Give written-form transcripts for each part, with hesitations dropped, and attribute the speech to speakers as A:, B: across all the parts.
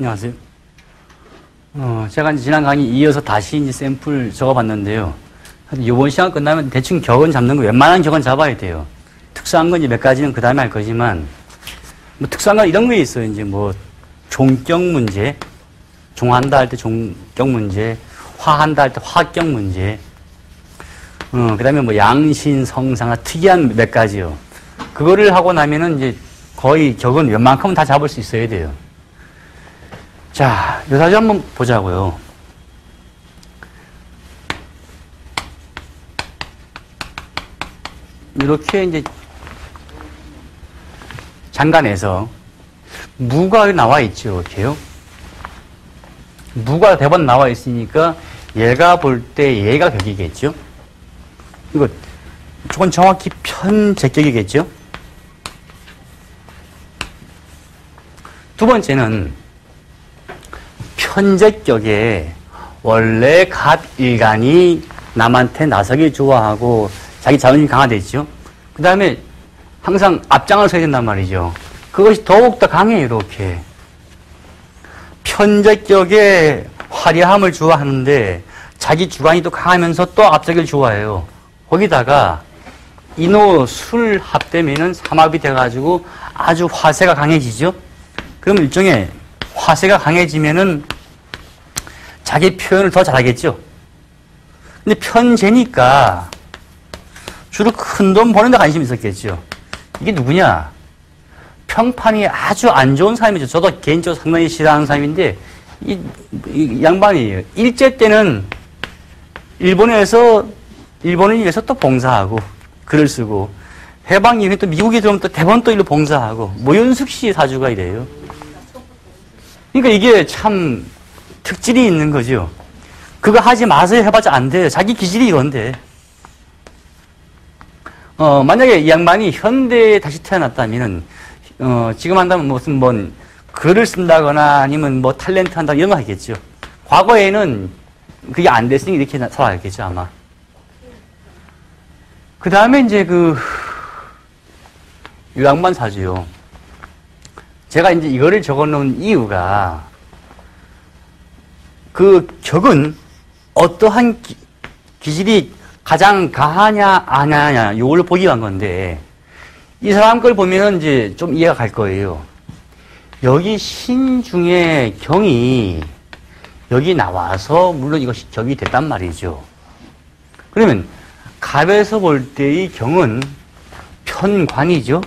A: 안녕하세요. 제가 이제 지난 강의 이어서 다시 이제 샘플 적어봤는데요. 이번 시간 끝나면 대충 격은 잡는 거, 웬만한 격은 잡아야 돼요. 특수한 건 이제 몇 가지는 그 다음에 할 거지만, 뭐 특수한 건 이런 게 있어요. 이제 뭐 종격 문제, 종한다 할 때 종격 문제, 화한다 할 때 화격 문제, 그 다음에 뭐 양신, 성상아, 특이한 몇 가지요. 그거를 하고 나면은 이제 거의 격은 웬만큼은 다 잡을 수 있어야 돼요. 자, 요 사주 한번 보자고요. 이렇게 이제 장간에서 무가 나와 있죠. 이렇게요. 무가 대번 나와 있으니까 얘가 볼 때 얘가 격이겠죠. 이거 조금 정확히 편제격이겠죠. 두 번째는 편제격에 원래 갑일간이 남한테 나서기 좋아하고 자기 자존심이 강화되죠. 그 다음에 항상 앞장을 서야 된단 말이죠. 그것이 더욱더 강해요. 이렇게 편제격에 화려함을 좋아하는데 자기 주관이 또 강하면서 또 앞서기를 좋아해요. 거기다가 인호 술 합되면은 삼합이 돼가지고 아주 화세가 강해지죠. 그럼 일종의 화세가 강해지면은 자기 표현을 더 잘하겠죠. 근데 편제니까 주로 큰 돈 버는 데 관심이 있었겠죠. 이게 누구냐? 평판이 아주 안 좋은 사람이죠. 저도 개인적으로 상당히 싫어하는 사람인데 이 양반이에요. 일제 때는 일본을 위해서 또 봉사하고 글을 쓰고 해방 이후에 또 미국에 들어오면 또 대번 또 일로 봉사하고 모윤숙 씨 사주가 이래요. 그러니까 이게 참 특질이 있는 거죠. 그거 하지 마세요 해봤자 안 돼요. 자기 기질이 이건데. 만약에 이 양반이 현대에 다시 태어났다면은, 지금 한다면 무슨 뭐, 글을 쓴다거나 아니면 뭐 탤런트 한다 이런 거 하겠죠. 과거에는 그게 안 됐으니 이렇게 살아야겠죠, 아마. 그 다음에 이제 이 양반 사주요. 제가 이제 이거를 적어 놓은 이유가, 그 격은 어떠한 기질이 가장 강하냐, 안 하냐, 요걸 보기 위한 건데, 이 사람 걸 보면은 이제 좀 이해가 갈 거예요. 여기 신 중에 경이 여기 나와서, 물론 이것이 격이 됐단 말이죠. 그러면, 갑에서 볼 때의 경은 편관이죠.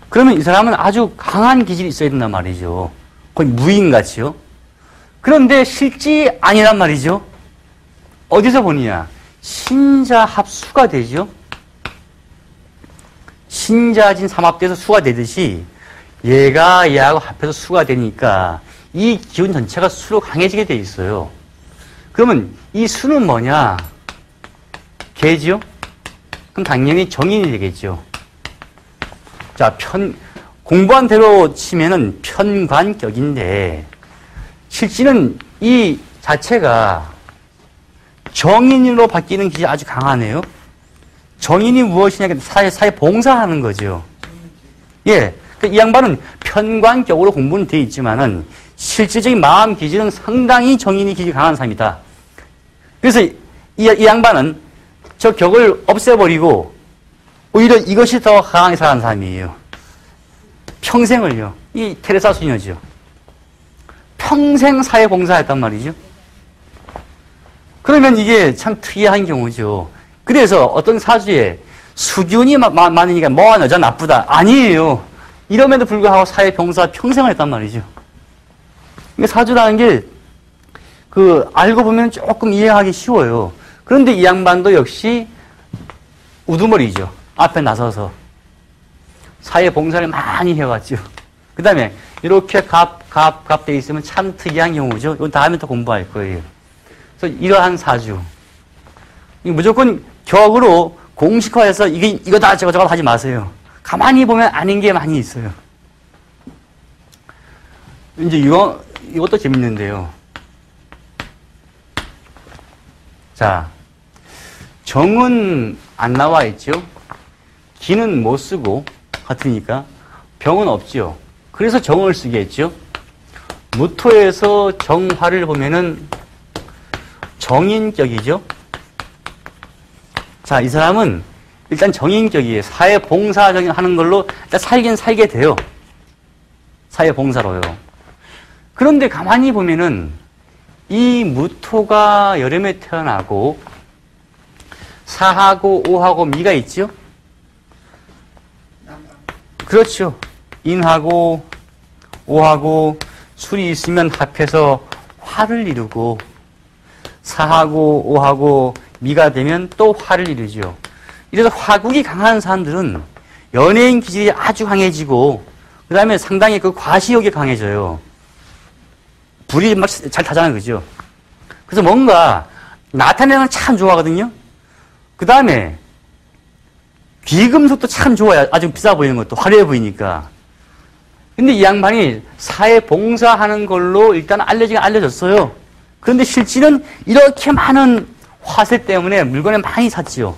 A: 그러면 이 사람은 아주 강한 기질이 있어야 된단 말이죠. 거의 무인같이요. 그런데 실지 아니란 말이죠. 어디서 보느냐? 신자 합수가 되죠. 신자진 삼합돼서 수가 되듯이 얘가 얘하고 합해서 수가 되니까 이 기운 전체가 수로 강해지게 돼 있어요. 그러면 이 수는 뭐냐? 개지요? 그럼 당연히 정인이 되겠죠. 자, 공부한 대로 치면은 편관격인데, 실제는 이 자체가 정인으로 바뀌는 기질이 아주 강하네요. 정인이 무엇이냐? 사회 봉사하는 거죠. 예. 이 양반은 편관격으로 공부는 되어 있지만은, 실질적인 마음 기질은 상당히 정인이 기질이 강한 사람이다. 그래서 이 양반은 저 격을 없애버리고, 오히려 이것이 더 강하게 살아가는 사람이에요. 평생을요. 이 테레사 수녀죠. 평생 사회 봉사했단 말이죠. 그러면 이게 참 특이한 경우죠. 그래서 어떤 사주에 수균이 많으니까 뭐한 여자 나쁘다. 아니에요. 이럼에도 불구하고 사회 봉사 평생을 했단 말이죠. 이게 사주라는 게 알고 보면 조금 이해하기 쉬워요. 그런데 이 양반도 역시 우두머리죠. 앞에 나서서 사회 봉사를 많이 해왔죠. 그 다음에 이렇게 갑돼 있으면 참 특이한 경우죠. 이건 다음에 또 공부할 거예요. 그래서 이러한 사주. 무조건 격으로 공식화해서 이거다 저거 하지 마세요. 가만히 보면 아닌 게 많이 있어요. 이제 이것도 재밌는데요. 자, 정은 안 나와 있죠. 기는 못 쓰고 같으니까 병은 없죠. 그래서 정을 쓰겠죠. 무토에서 정화를 보면은 정인격이죠. 자, 이 사람은 일단 정인격이에요. 사회봉사하는 걸로 일단 살긴 살게 돼요. 사회봉사로요. 그런데 가만히 보면은 이 무토가 여름에 태어나고 사하고 오하고 미가 있죠. 그렇죠. 인하고 오하고 술이 있으면 합해서 화를 이루고 사하고 오하고 미가 되면 또 화를 이루죠. 이래서 화국이 강한 사람들은 연예인 기질이 아주 강해지고 그 다음에 상당히 그 과시욕이 강해져요. 불이 막 잘 타잖아요. 그죠? 그래서 뭔가 나타내는 걸 참 좋아하거든요. 그 다음에 귀금속도 참 좋아요. 아주 비싸 보이는 것도 화려해 보이니까. 근데 이 양반이 사회 봉사하는 걸로 일단 알려졌어요. 그런데 실질은 이렇게 많은 화세 때문에 물건을 많이 샀지요.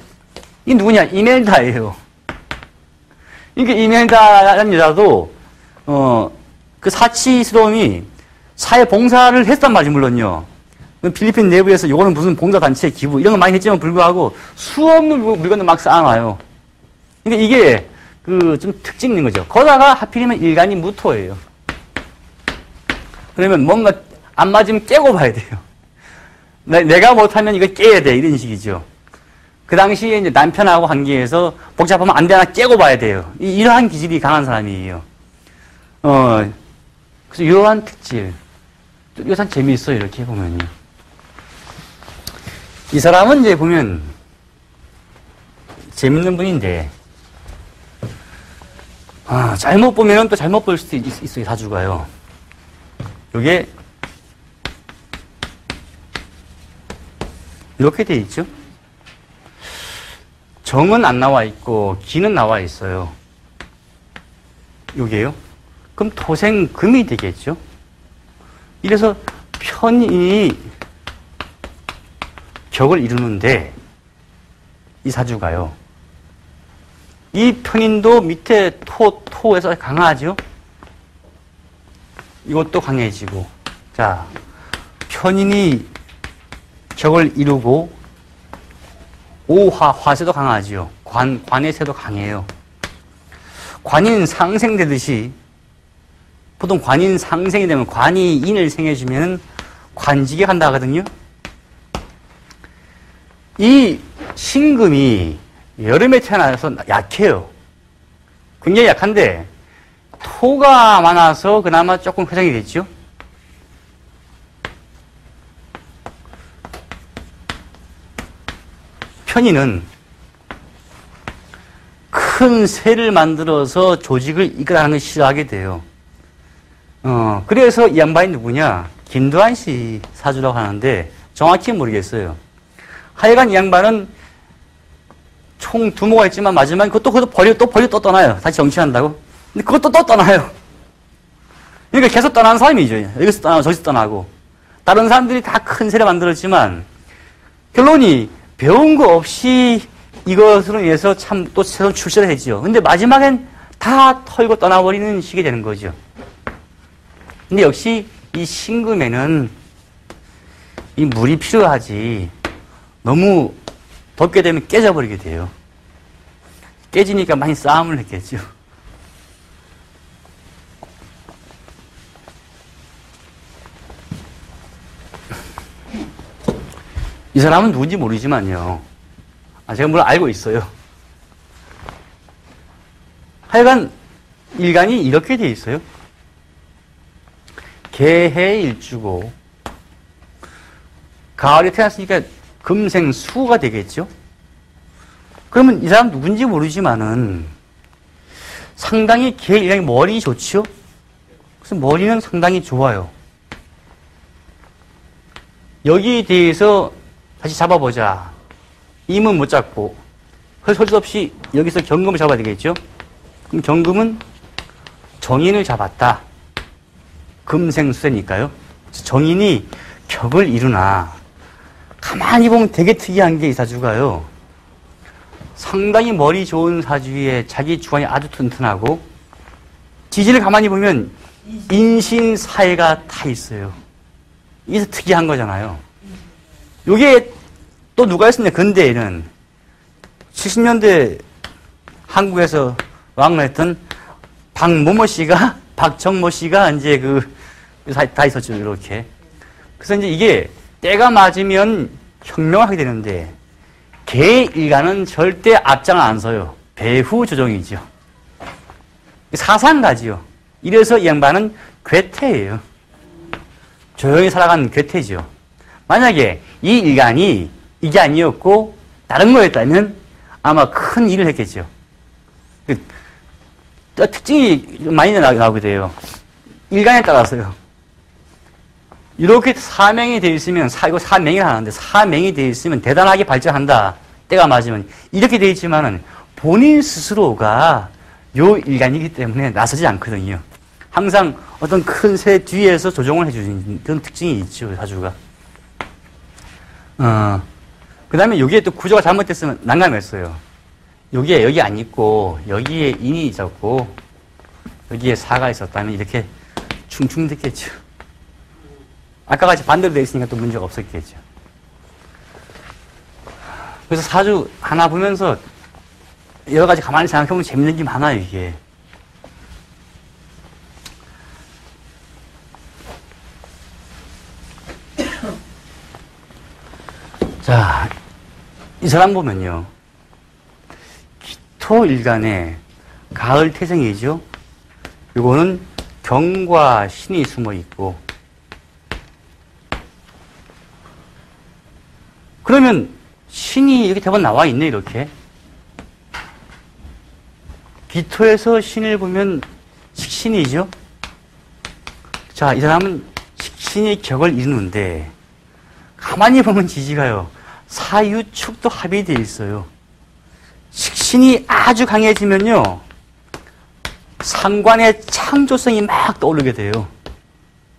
A: 이 누구냐? 이멜다예요. 그러니까 이멜다라는 여자도 그 사치스러움이 사회 봉사를 했단 말이지. 물론요. 필리핀 내부에서 이거는 무슨 봉사단체 기부 이런 거 많이 했지만 불구하고 수없는 물건을 막 쌓아놔요. 그러니까 이게 그 좀 특징 있는 거죠. 거다가 하필이면 일간이 무토예요. 그러면 뭔가 안 맞으면 깨고 봐야 돼요. 내가 못하면 이거 깨야 돼. 이런 식이죠. 그 당시에 이제 남편하고 관계에서 복잡하면 안 되나 깨고 봐야 돼요. 이러한 기질이 강한 사람이에요. 그래서 이러한 특질. 이거 참 재미있어요. 이렇게 보면요. 이 사람은 이제 보면 재밌는 분인데, 잘못 보면 또 잘못 볼 수도 있어요. 사주가요. 요게 이렇게 돼 있죠. 정은 안 나와 있고 기는 나와 있어요. 요게요. 그럼 토생금이 되겠죠. 이래서 편인이 격을 이루는데 이 사주가요. 이 편인도 밑에 토에서 강하죠. 이것도 강해지고. 자, 편인이 격을 이루고 오화, 화세도 강하지요. 관의 세도 강해요. 관인 상생되듯이 보통 관인 상생이 되면 관이 인을 생해주면 관직에 간다 하거든요. 이 신금이 여름에 태어나서 약해요. 굉장히 약한데 토가 많아서 그나마 조금 회상이 됐죠. 편인은 큰 새를 만들어서 조직을 이끌어가는 걸 싫어하게 돼요. 그래서 이 양반이 누구냐? 김두한 씨 사주라고 하는데 정확히 모르겠어요. 하여간 이 양반은 총 두모가 있지만 마지막에 그것도 버리고 또 떠나요. 다시 정치한다고. 근데 그것도 또 떠나요. 그러니까 계속 떠나는 사람이죠. 여기서 떠나고 저기서 떠나고. 다른 사람들이 다 큰 세를 만들었지만 결론이 배운 거 없이 이것으로 인해서 참 또 새로운 출세를 했죠. 근데 마지막엔 다 털고 떠나버리는 식이 되는 거죠. 근데 역시 이 신금에는 이 물이 필요하지. 너무 덥게 되면 깨져버리게 돼요. 깨지니까 많이 싸움을 했겠죠. 이 사람은 누군지 모르지만요. 제가 물론 알고 있어요. 하여간 일간이 이렇게 돼 있어요. 개해일주고 가을에 태어났으니까 금생수가 되겠죠. 그러면 이 사람 누군지 모르지만은 상당히 개일간이 머리 좋죠. 그래서 머리는 상당히 좋아요. 여기에 대해서 다시 잡아보자. 임은 못 잡고 할 수 없이 여기서 경금을 잡아야 되겠죠. 그럼 경금은 정인을 잡았다. 금생수니까요. 정인이 격을 이루나 가만히 보면 되게 특이한 게 이 사주가요. 상당히 머리 좋은 사주에 자기 주관이 아주 튼튼하고 지지를 가만히 보면 인신사회가 다 있어요. 이게 특이한 거잖아요. 요게 또 누가 있었냐, 근대에는 70년대 한국에서 왕래했던 박모모 씨가, 박정모 씨가 이제 다 있었죠, 이렇게. 그래서 이제 이게 때가 맞으면 혁명을 하게 되는데, 개 일가는 절대 앞장을 안 서요. 배후 조정이죠. 사상가지요. 이래서 이 양반은 괴테예요. 조용히 살아간 괴테죠. 만약에 이 일간이 이게 아니었고 다른 거였다면 아마 큰 일을 했겠죠. 특징이 많이 나오게 돼요. 일간에 따라서요. 이렇게 사명이 되어 있으면, 이거 사명이라 하는데, 사명이 되어 있으면 대단하게 발전한다. 때가 맞으면. 이렇게 되어 있지만은 본인 스스로가 요 일간이기 때문에 나서지 않거든요. 항상 어떤 큰 새 뒤에서 조정을 해주는 그런 특징이 있죠, 사주가. 그 다음에 여기에 또 구조가 잘못됐으면 난감했어요. 여기에 여기 안 있고, 여기에 인이 있었고, 여기에 사가 있었다면 이렇게 충충됐겠죠. 아까 같이 반대로 되어 있으니까 또 문제가 없었겠죠. 그래서 사주 하나 보면서 여러 가지 가만히 생각해보면 재밌는 게 많아요, 이게. 자, 이 사람 보면요. 기토일간에 가을 태생이죠. 요거는 경과 신이 숨어 있고. 그러면 신이 이렇게 대본 나와 있네, 이렇게. 기토에서 신을 보면 식신이죠. 자, 이 사람은 식신이 격을 이루는데, 가만히 보면 지지가요. 사유축도 합이 되어 있어요. 식신이 아주 강해지면요. 상관의 창조성이 막 떠오르게 돼요.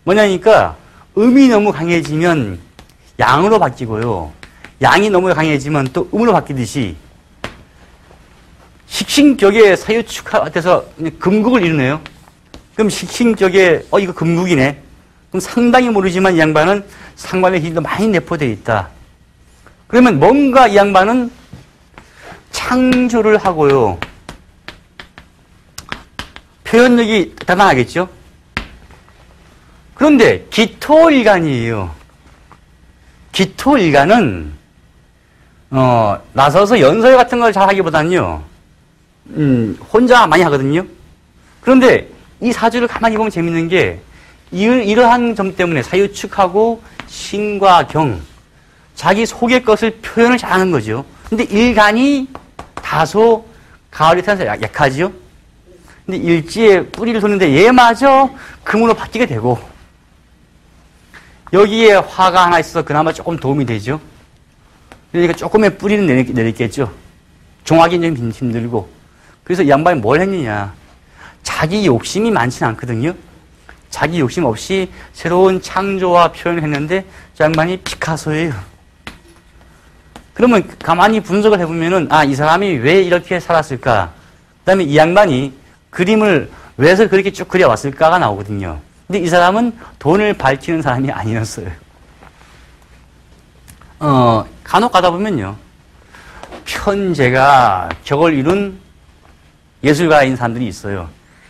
A: 뭐냐니까, 음이 너무 강해지면 양으로 바뀌고요. 양이 너무 강해지면 또 음으로 바뀌듯이, 식신격에 사유축화돼서 금국을 이루네요. 그럼 식신격에, 이거 금국이네. 그럼 상당히 모르지만 이 양반은 상관의 힘도 많이 내포되어 있다. 그러면 뭔가 이 양반은 창조를 하고요. 표현력이 대단하겠죠? 그런데 기토일간이에요. 기토일간은 나서서 연설 같은 걸 잘 하기보다는요, 혼자 많이 하거든요. 그런데 이 사주를 가만히 보면 재밌는 게, 이러한 점 때문에 사유축하고 신과 경, 자기 속의 것을 표현을 잘하는 거죠. 근데 일간이 다소 가을이 태어나서 약하죠. 근데 일지에 뿌리를 뒀는데 얘마저 금으로 바뀌게 되고, 여기에 화가 하나 있어서 그나마 조금 도움이 되죠. 그러니까 조금의 뿌리는 내리겠죠. 종하기는 좀 힘들고. 그래서 이 양반이 뭘 했느냐. 자기 욕심이 많지는 않거든요. 자기 욕심 없이 새로운 창조와 표현을 했는데 이 양반이 피카소예요. 그러면 가만히 분석을 해보면은, 이 사람이 왜 이렇게 살았을까? 그 다음에 이 양반이 그림을 왜서 그렇게 쭉 그려왔을까가 나오거든요. 근데 이 사람은 돈을 밝히는 사람이 아니었어요. 간혹 가다 보면요. 편제가 격을 이룬 예술가인 사람들이 있어요.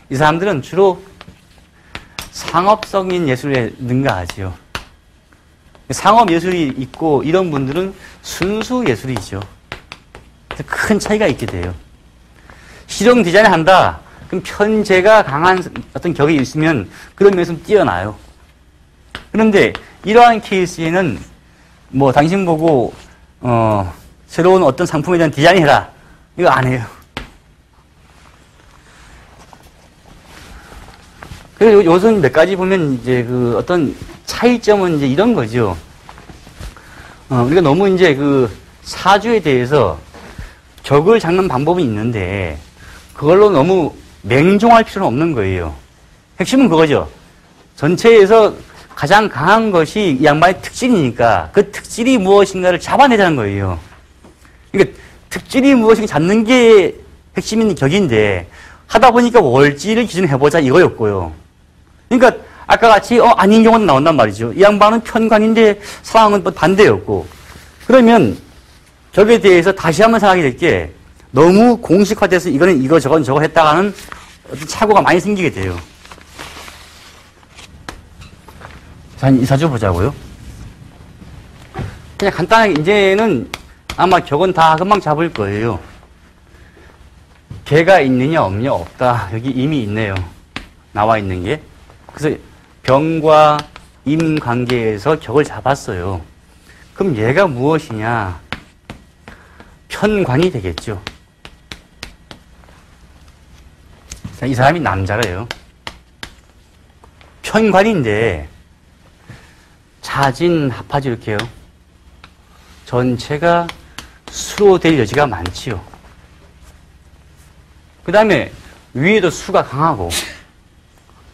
A: 이 사람들은 주로 상업적인 예술에 능가하지요. 상업 예술이 있고 이런 분들은 순수 예술이죠. 큰 차이가 있게 돼요. 실용 디자인을 한다. 그럼 편제가 강한 어떤 격이 있으면 그런 면에서 뛰어나요. 그런데 이러한 케이스에는 뭐 당신 보고 새로운 어떤 상품에 대한 디자인 해라. 이거 안 해요. 그래서 요즘 몇 가지 보면 이제 그 어떤 차이점은 이제 이런 거죠. 우리가 너무 이제 그 사주에 대해서 격을 잡는 방법이 있는데 그걸로 너무 맹종할 필요는 없는 거예요. 핵심은 그거죠. 전체에서 가장 강한 것이 이 양반의 특질이니까 그 특질이 무엇인가를 잡아내자는 거예요. 그러니까 특질이 무엇인가 잡는 게 핵심인 격인데 하다 보니까 월지를 기준으로 해보자 이거였고요. 그러니까 아까 같이 아닌 경우도 나온단 말이죠. 이 양반은 편관인데 상황은 또 반대였고. 그러면 저기에 대해서 다시 한번 생각이 될 게 너무 공식화돼서 이거는 이거 저건 저거 했다가는 어떤 착오가 많이 생기게 돼요. 자, 이 사주 보자고요. 그냥 간단하게 이제는 아마 격은 다 금방 잡을 거예요. 개가 있느냐 없느냐 없다. 여기 이미 있네요. 나와 있는 게. 그래서 병과 임 관계에서 격을 잡았어요. 그럼 얘가 무엇이냐? 편관이 되겠죠. 자, 이 사람이 남자래요. 편관인데 자진합하지 이렇게요. 전체가 수로 될 여지가 많지요. 그 다음에 위에도 수가 강하고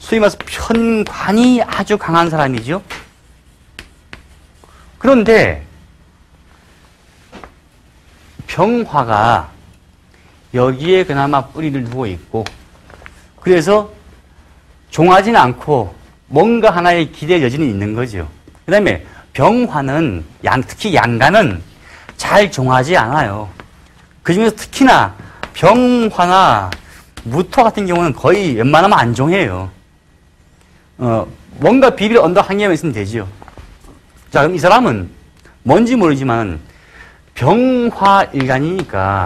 A: 소위 말해서 편관이 아주 강한 사람이죠. 그런데 병화가 여기에 그나마 뿌리를 두고 있고 그래서 종하지는 않고 뭔가 하나의 기대의 여지는 있는 거죠. 그 다음에 병화는 특히 양간은 잘 종하지 않아요. 그중에서 특히나 병화나 무토 같은 경우는 거의 웬만하면 안 종해요. 뭔가 비빌 언덕 한 개만 있으면 되지요. 자, 그럼 이 사람은 뭔지 모르지만 병화일간이니까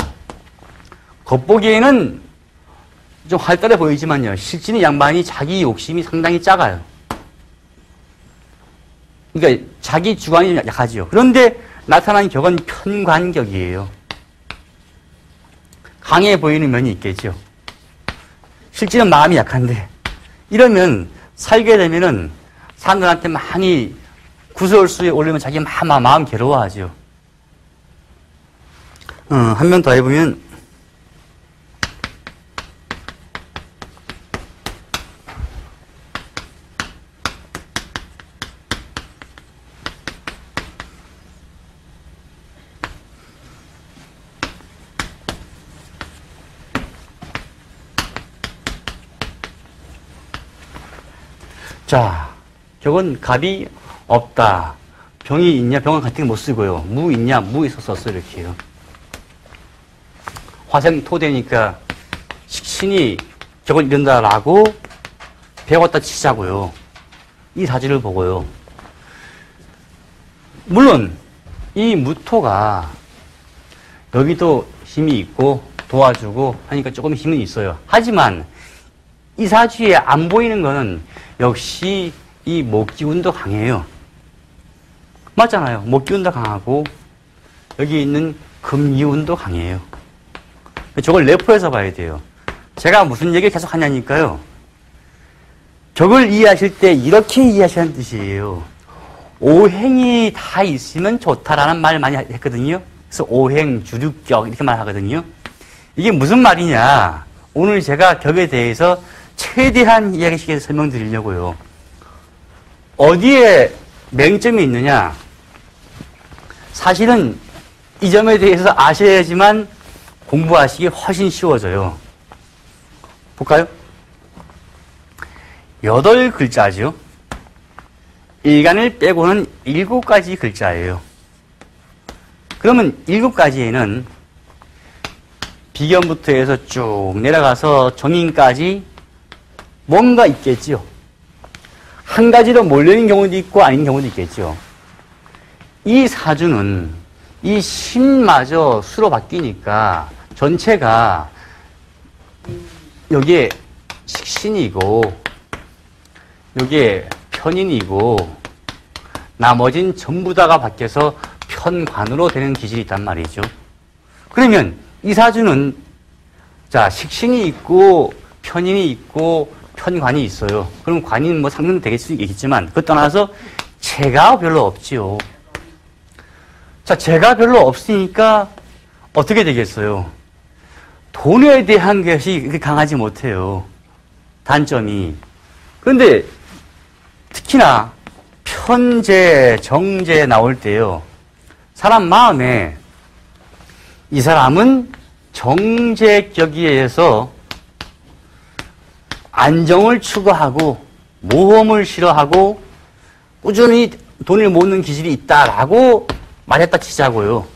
A: 겉보기에는 좀 활달해 보이지만요. 실제는 양반이 자기 욕심이 상당히 작아요. 그러니까 자기 주관이 약하지요. 그런데 나타난 격은 편관격이에요. 강해 보이는 면이 있겠죠. 실제는 마음이 약한데 이러면 살게 되면은 사람들한테 많이 구설수에 올리면 자기 마음 괴로워하죠. 한 번 더 해보면 자, 격은 갑이 없다. 병이 있냐? 병은 같은 게 못 쓰고요. 무 있냐? 무 있어 썼어 이렇게요. 화생 토대니까 식신이 격을 이룬다라고 배웠다 치자고요. 이 사주를 보고요. 물론 이 무토가 여기도 힘이 있고 도와주고 하니까 조금 힘은 있어요. 하지만 이 사주에 안 보이는 거는 역시 이 목기운도 강해요. 맞잖아요. 목기운도 강하고 여기 있는 금기운도 강해요. 저걸 내포해서 봐야 돼요. 제가 무슨 얘기를 계속 하냐니까요. 격을 이해하실 때 이렇게 이해하시는 뜻이에요. 오행이 다 있으면 좋다라는 말 많이 했거든요. 그래서 오행, 주류격 이렇게 말하거든요. 이게 무슨 말이냐. 오늘 제가 격에 대해서 최대한 이야기식에서 설명드리려고요. 어디에 맹점이 있느냐? 사실은 이 점에 대해서 아셔야지만 공부하시기 훨씬 쉬워져요. 볼까요? 8글자죠. 일간을 빼고는 7가지 글자예요. 그러면 7가지에는 비견부터 해서 쭉 내려가서 정인까지 뭔가 있겠지요. 한 가지로 몰려있는 경우도 있고 아닌 경우도 있겠죠. 이 사주는 이 신마저 수로 바뀌니까 전체가 여기에 식신이고 여기에 편인이고 나머진 전부 다가 바뀌어서 편관으로 되는 기질이 있단 말이죠. 그러면 이 사주는 자 식신이 있고 편인이 있고 편관이 있어요. 그럼 관인 뭐 상승 되겠 수 있겠지만 그것 떠나서 재가 별로 없지요. 자, 재가 별로 없으니까 어떻게 되겠어요? 돈에 대한 것이 그렇게 강하지 못해요. 단점이. 그런데 특히나 편재, 정재 나올 때요. 사람 마음에 이 사람은 정재격에 의해서 안정을 추구하고 모험을 싫어하고 꾸준히 돈을 모으는 기질이 있다라고 말했다 치자고요.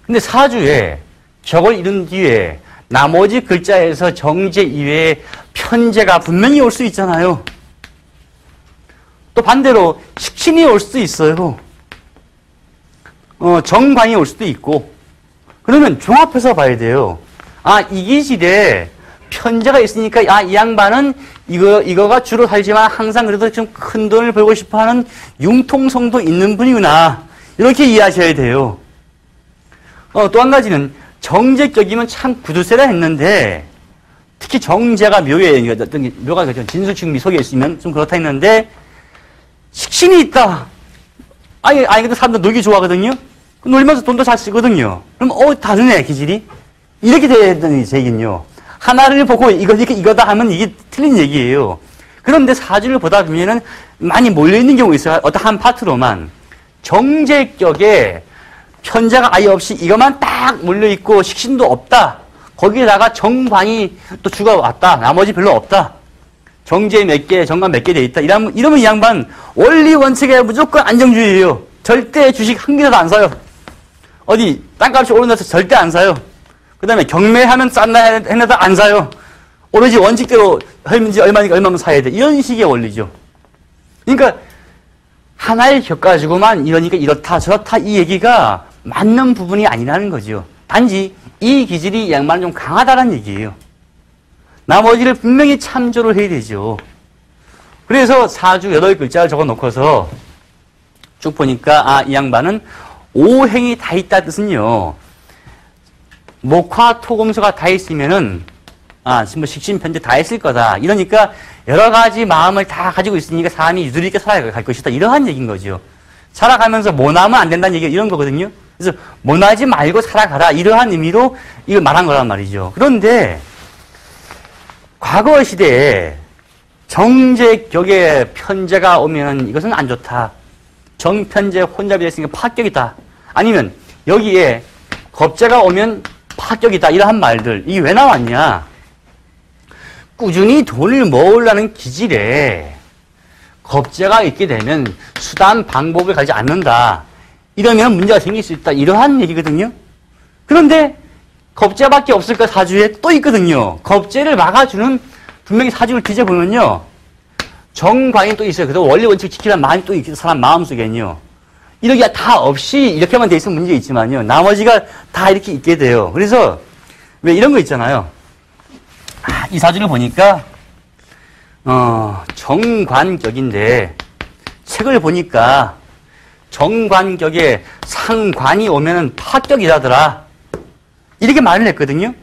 A: 근데 사주에 격을 이룬 뒤에 나머지 글자에서 정제 이외에 편제가 분명히 올 수 있잖아요. 또 반대로 식신이 올 수도 있어요. 정관이 올 수도 있고. 그러면 종합해서 봐야 돼요. 아, 이 기질에 편제가 있으니까, 아, 이 양반은 이거가 주로 살지만 항상 그래도 좀 큰 돈을 벌고 싶어 하는 융통성도 있는 분이구나. 이렇게 이해하셔야 돼요. 또 한 가지는 정제격이면 참 구두쇠라 했는데, 특히 정제가 묘에, 묘가 진수충미 속에 있으면 좀 그렇다 했는데, 식신이 있다. 아니, 근데 사람들 놀기 좋아하거든요? 놀면서 돈도 잘 쓰거든요. 그럼, 다르네, 기질이. 이렇게 되는 얘기는요. 하나를 보고 이거다 하면 이게 틀린 얘기예요. 그런데 사주를 보다 보면은 많이 몰려있는 경우가 있어요. 어떤 한 파트로만. 정제격에 편제가 아예 없이 이것만 딱 몰려있고 식신도 없다. 거기에다가 정관이 또 주가 왔다. 나머지 별로 없다. 정제 몇 개, 정관 몇 개 돼 있다. 이러면 이 양반 원리 원칙에 무조건 안정주의예요. 절대 주식 한 개라도 안 사요. 어디 땅값이 오른다서 절대 안 사요. 그 다음에 경매하면 싼다 해놔도 안 사요. 오로지 원칙대로 얼마인지 얼마만 사야 돼. 이런 식의 원리죠. 그러니까 하나의 격 가지고만 이러니까 이렇다 저렇다 이 얘기가 맞는 부분이 아니라는 거죠. 단지 이 기질이 이 양반은 좀 강하다는 얘기예요. 나머지를 분명히 참조를 해야 되죠. 그래서 사주 8글자를 적어놓고서 쭉 보니까 이 양반은 오행이 다 있다 뜻은요. 목화, 토금수가 다 있으면은 뭐 식신, 편제 다 있을 거다. 이러니까 여러 가지 마음을 다 가지고 있으니까 사람이 유두리 있게 살아갈 것이다. 이러한 얘기인 거죠. 살아가면서 모나면 안 된다는 얘기가 이런 거거든요. 그래서 모나지 말고 살아가라. 이러한 의미로 이걸 말한 거란 말이죠. 그런데 과거 시대에 정제격에 편제가 오면 이것은 안 좋다. 정편제 혼잡이 됐으니까 파격이다. 아니면 여기에 겁제가 오면 파격이다. 이러한 말들. 이게 왜 나왔냐? 꾸준히 돈을 모으려는 기질에 겁제가 있게 되면 수단, 방법을 가지 않는다. 이러면 문제가 생길 수 있다. 이러한 얘기거든요. 그런데 겁제밖에 없을까 사주에 또 있거든요. 겁제를 막아주는 분명히 사주를 뒤져보면요. 정관이 또 있어요. 그래서 원리 원칙 지키라는 마음이 또 있겠죠. 사람 마음속에는요. 이렇게 다 없이 이렇게만 돼 있으면 문제가 있지만요. 나머지가 다 이렇게 있게 돼요. 그래서 왜 이런 거 있잖아요. 이 사주를 보니까 정관격인데 책을 보니까 정관격에 상관이 오면은 파격이라더라. 이렇게 말을 했거든요.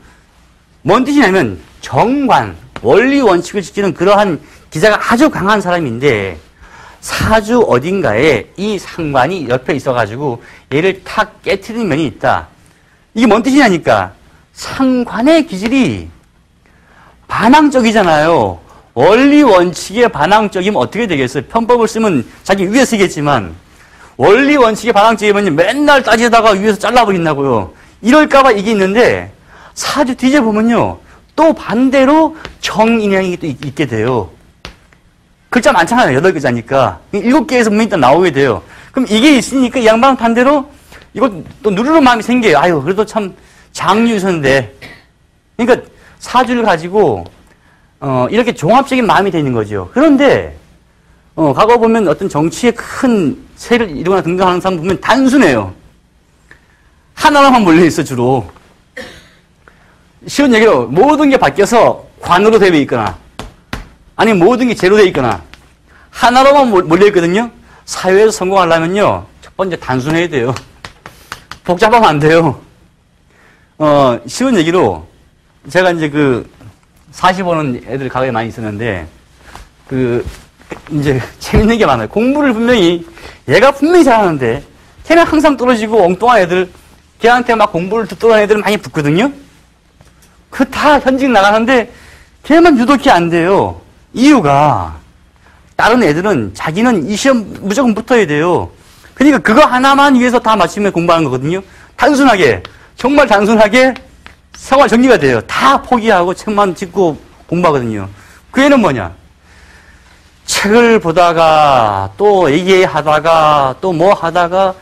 A: 뭔 뜻이냐면 정관, 원리 원칙을 지키는 그러한 기자가 아주 강한 사람인데 사주 어딘가에 이 상관이 옆에 있어가지고 얘를 탁 깨트리는 면이 있다. 이게 뭔 뜻이냐니까 상관의 기질이 반항적이잖아요. 원리 원칙에 반항적이면 어떻게 되겠어요? 편법을 쓰면 자기 위에 쓰겠지만 원리 원칙에 반항적이면 맨날 따지다가 위에서 잘라버린다고요. 이럴까봐 이게 있는데 사주 뒤져보면요. 또 반대로 정인양이 또 있게 돼요. 글자 많잖아요. 8글자니까. 7개에서 분명히 일단 나오게 돼요. 그럼 이게 있으니까 이 양반 반대로 이거 또 누르는 마음이 생겨요. 아유, 그래도 참 장유선인데. 그러니까 사주를 가지고 이렇게 종합적인 마음이 되는 거죠. 그런데 과거 보면 어떤 정치에 큰 세를 이루거나 등등하는 사람 보면 단순해요. 하나만 몰려있어 주로. 쉬운 얘기로 모든 게 바뀌어서 관으로 되어 있거나 아니면 모든 게 제로 되어 있거나 하나로만 몰려있거든요. 사회에서 성공하려면요. 첫 번째 단순해야 돼요. 복잡하면 안 돼요. 쉬운 얘기로 제가 이제 40오는 애들 가게에 많이 있었는데 이제 재밌는 게 많아요. 공부를 얘가 분명히 잘하는데 걔는 항상 떨어지고 엉뚱한 애들 걔한테 막 공부를 듣도록 하는 애들 많이 붙거든요. 다 현직 나가는데 걔만 유독히 안 돼요. 이유가 다른 애들은 자기는 이 시험 무조건 붙어야 돼요. 그러니까 그거 하나만 위해서 다 맞추면 공부하는 거거든요. 단순하게 정말 단순하게 생활 정리가 돼요. 다 포기하고 책만 짚고 공부하거든요. 그 애는 뭐냐? 책을 보다가 또 얘기하다가 또 뭐 하다가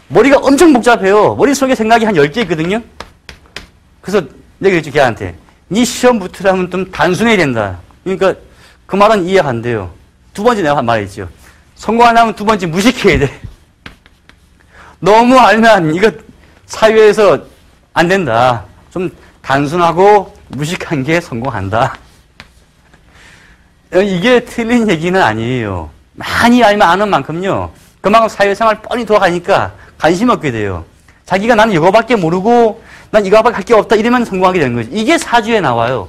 A: 머리가 엄청 복잡해요. 머릿속에 생각이 한 10개 있거든요. 그래서 내가 그랬죠, 걔한테. 네 시험 붙으려면 좀 단순해야 된다. 그러니까 그 말은 이해가 안 돼요. 두 번째 내가 말했죠. 성공하려면 두 번째 무식해야 돼. 너무 알면 이거 사회에서 안 된다. 좀 단순하고 무식한 게 성공한다. 이게 틀린 얘기는 아니에요. 많이 알면 아는 만큼요. 그만큼 사회생활 뻔히 돌아가니까 관심 없게 돼요. 자기가 나는 이거밖에 모르고 난 이거밖에 할 게 없다 이러면 성공하게 되는 거죠. 이게 사주에 나와요.